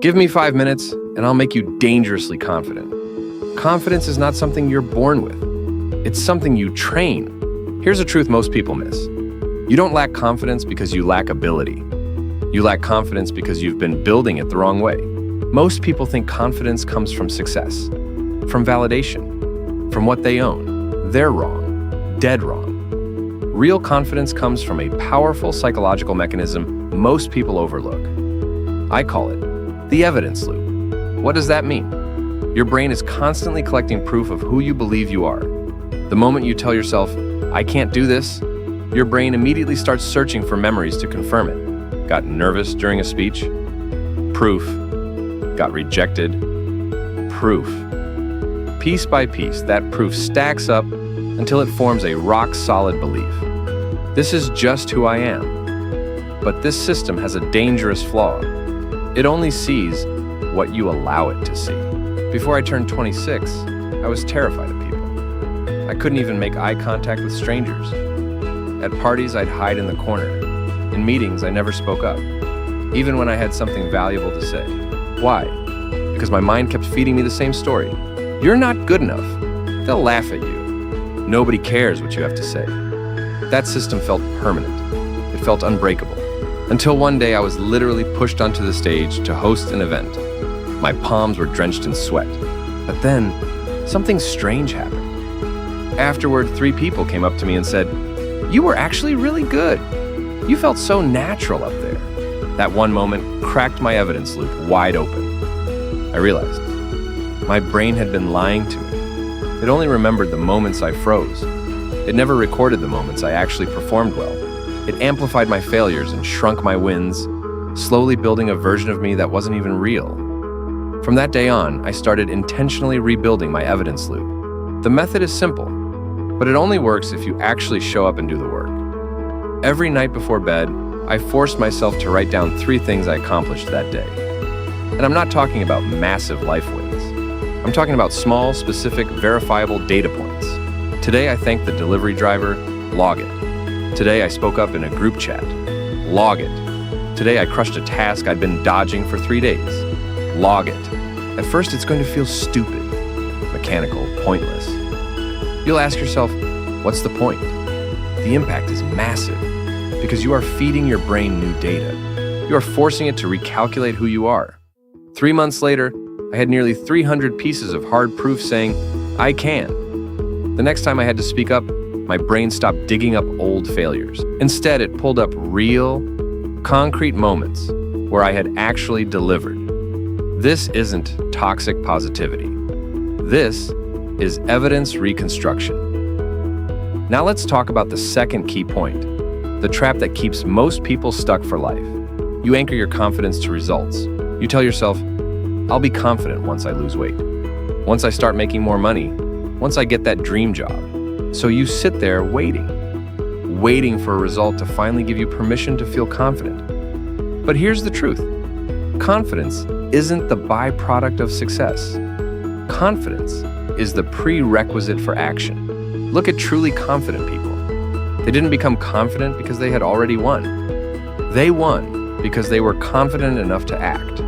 Give me 5 minutes, and I'll make you dangerously confident. Confidence is not something you're born with. It's something you train. Here's a truth most people miss. You don't lack confidence because you lack ability. You lack confidence because you've been building it the wrong way. Most people think confidence comes from success, from validation, from what they own. They're wrong, dead wrong. Real confidence comes from a powerful psychological mechanism most people overlook. I call it the evidence loop. What does that mean? Your brain is constantly collecting proof of who you believe you are. The moment you tell yourself, I can't do this, your brain immediately starts searching for memories to confirm it. Got nervous during a speech? Proof. Got rejected? Proof. Piece by piece, that proof stacks up until it forms a rock-solid belief. This is just who I am. But this system has a dangerous flaw. It only sees what you allow it to see. Before I turned 26, I was terrified of people. I couldn't even make eye contact with strangers. At parties, I'd hide in the corner. In meetings, I never spoke up, even when I had something valuable to say. Why? Because my mind kept feeding me the same story. You're not good enough. They'll laugh at you. Nobody cares what you have to say. That system felt permanent. It felt unbreakable. Until one day I was literally pushed onto the stage to host an event. My palms were drenched in sweat. But then, something strange happened. Afterward, 3 people came up to me and said, "You were actually really good. You felt so natural up there." That one moment cracked my evidence loop wide open. I realized my brain had been lying to me. It only remembered the moments I froze. It never recorded the moments I actually performed well. It amplified my failures and shrunk my wins, slowly building a version of me that wasn't even real. From that day on, I started intentionally rebuilding my evidence loop. The method is simple, but it only works if you actually show up and do the work. Every night before bed, I forced myself to write down 3 things I accomplished that day. And I'm not talking about massive life wins. I'm talking about small, specific, verifiable data points. Today, I thanked the delivery driver. Log it. Today, I spoke up in a group chat. Log it. Today, I crushed a task I'd been dodging for 3 days. Log it. At first, it's going to feel stupid, mechanical, pointless. You'll ask yourself, what's the point? The impact is massive because you are feeding your brain new data. You are forcing it to recalculate who you are. 3 months later, I had nearly 300 pieces of hard proof saying, I can. The next time I had to speak up, my brain stopped digging up old failures. Instead, it pulled up real, concrete moments where I had actually delivered. This isn't toxic positivity. This is evidence reconstruction. Now let's talk about the second key point, the trap that keeps most people stuck for life. You anchor your confidence to results. You tell yourself, I'll be confident once I lose weight, once I start making more money, once I get that dream job. So you sit there waiting for a result to finally give you permission to feel confident. But here's the truth. Confidence isn't the byproduct of success. Confidence is the prerequisite for action. Look at truly confident people. They didn't become confident because they had already won. They won because they were confident enough to act.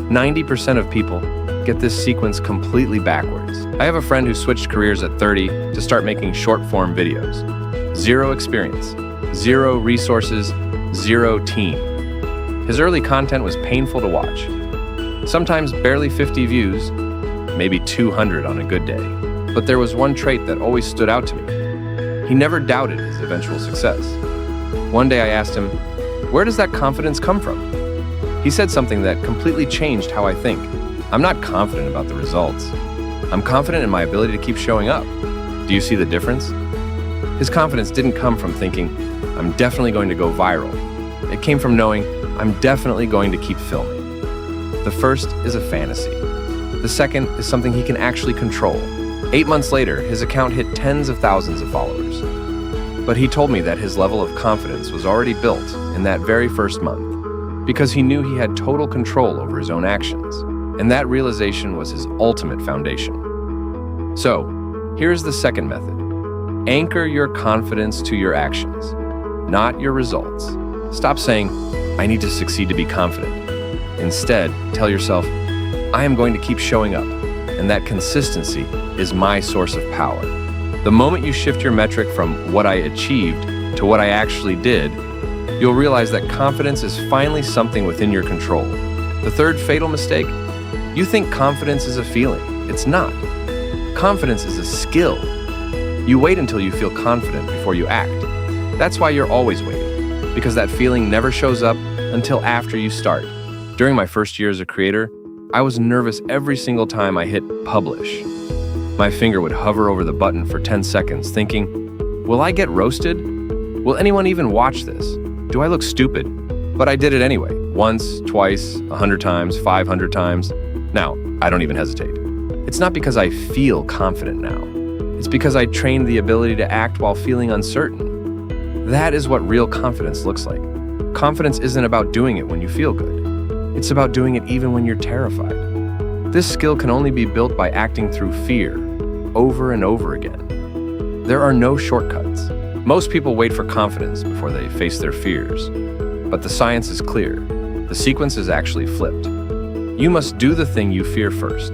90% of people get this sequence completely backwards. I have a friend who switched careers at 30 to start making short-form videos. 0 experience, 0 resources, 0 team. His early content was painful to watch. Sometimes barely 50 views, maybe 200 on a good day. But there was one trait that always stood out to me. He never doubted his eventual success. One day I asked him, where does that confidence come from? He said something that completely changed how I think. I'm not confident about the results. I'm confident in my ability to keep showing up. Do you see the difference? His confidence didn't come from thinking, I'm definitely going to go viral. It came from knowing, I'm definitely going to keep filming. The first is a fantasy. The second is something he can actually control. 8 months later, his account hit tens of thousands of followers. But he told me that his level of confidence was already built in that very first month because he knew he had total control over his own actions. And that realization was his ultimate foundation. So, here's the second method. Anchor your confidence to your actions, not your results. Stop saying, I need to succeed to be confident. Instead, tell yourself, I am going to keep showing up, and that consistency is my source of power. The moment you shift your metric from what I achieved to what I actually did, you'll realize that confidence is finally something within your control. The third fatal mistake, you think confidence is a feeling. It's not. Confidence is a skill. You wait until you feel confident before you act. That's why you're always waiting, because that feeling never shows up until after you start. During my first year as a creator, I was nervous every single time I hit publish. My finger would hover over the button for 10 seconds, thinking, will I get roasted? Will anyone even watch this? Do I look stupid? But I did it anyway, once, twice, 100 times, 500 times. Now, I don't even hesitate. It's not because I feel confident now. It's because I trained the ability to act while feeling uncertain. That is what real confidence looks like. Confidence isn't about doing it when you feel good. It's about doing it even when you're terrified. This skill can only be built by acting through fear, over and over again. There are no shortcuts. Most people wait for confidence before they face their fears. But the science is clear. The sequence is actually flipped. You must do the thing you fear first.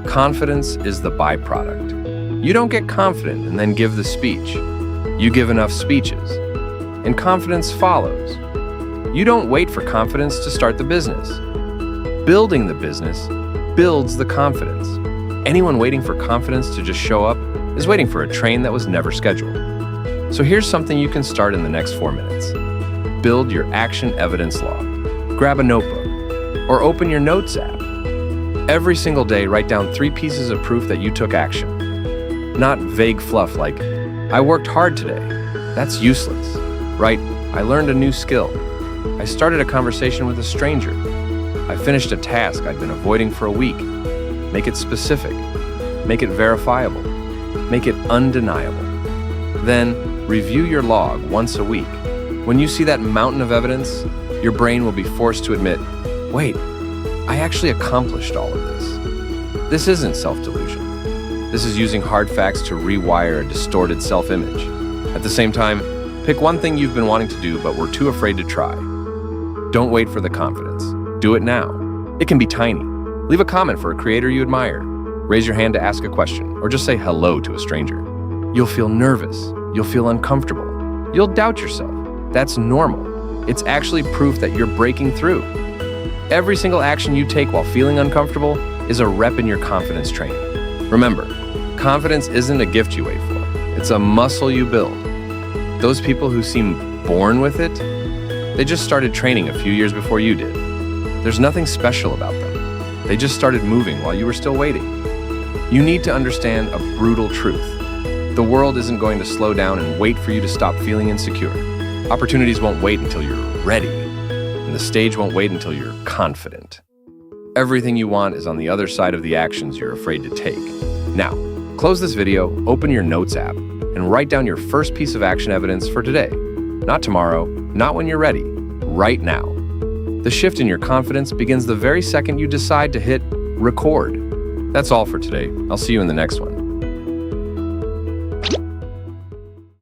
Confidence is the byproduct. You don't get confident and then give the speech. You give enough speeches, and confidence follows. You don't wait for confidence to start the business. Building the business builds the confidence. Anyone waiting for confidence to just show up is waiting for a train that was never scheduled. So here's something you can start in the next 4 minutes. Build your action evidence log. Grab a notebook or open your notes app. Every single day, write down 3 pieces of proof that you took action. Not vague fluff like, I worked hard today. That's useless. Write, I learned a new skill. I started a conversation with a stranger. I finished a task I'd been avoiding for a week. Make it specific. Make it verifiable. Make it undeniable. Then, review your log once a week. When you see that mountain of evidence, your brain will be forced to admit, wait, I actually accomplished all of this. This isn't self-delusion. This is using hard facts to rewire a distorted self-image. At the same time, pick one thing you've been wanting to do but were too afraid to try. Don't wait for the confidence. Do it now. It can be tiny. Leave a comment for a creator you admire. Raise your hand to ask a question, or just say hello to a stranger. You'll feel nervous. You'll feel uncomfortable. You'll doubt yourself. That's normal. It's actually proof that you're breaking through. Every single action you take while feeling uncomfortable is a rep in your confidence training. Remember, confidence isn't a gift you wait for. It's a muscle you build. Those people who seem born with it, they just started training a few years before you did. There's nothing special about them. They just started moving while you were still waiting. You need to understand a brutal truth. The world isn't going to slow down and wait for you to stop feeling insecure. Opportunities won't wait until you're ready, and the stage won't wait until you're confident. Everything you want is on the other side of the actions you're afraid to take. Now, close this video, open your notes app, and write down your first piece of action evidence for today. Not tomorrow, not when you're ready, right now. The shift in your confidence begins the very second you decide to hit record. That's all for today. I'll see you in the next one.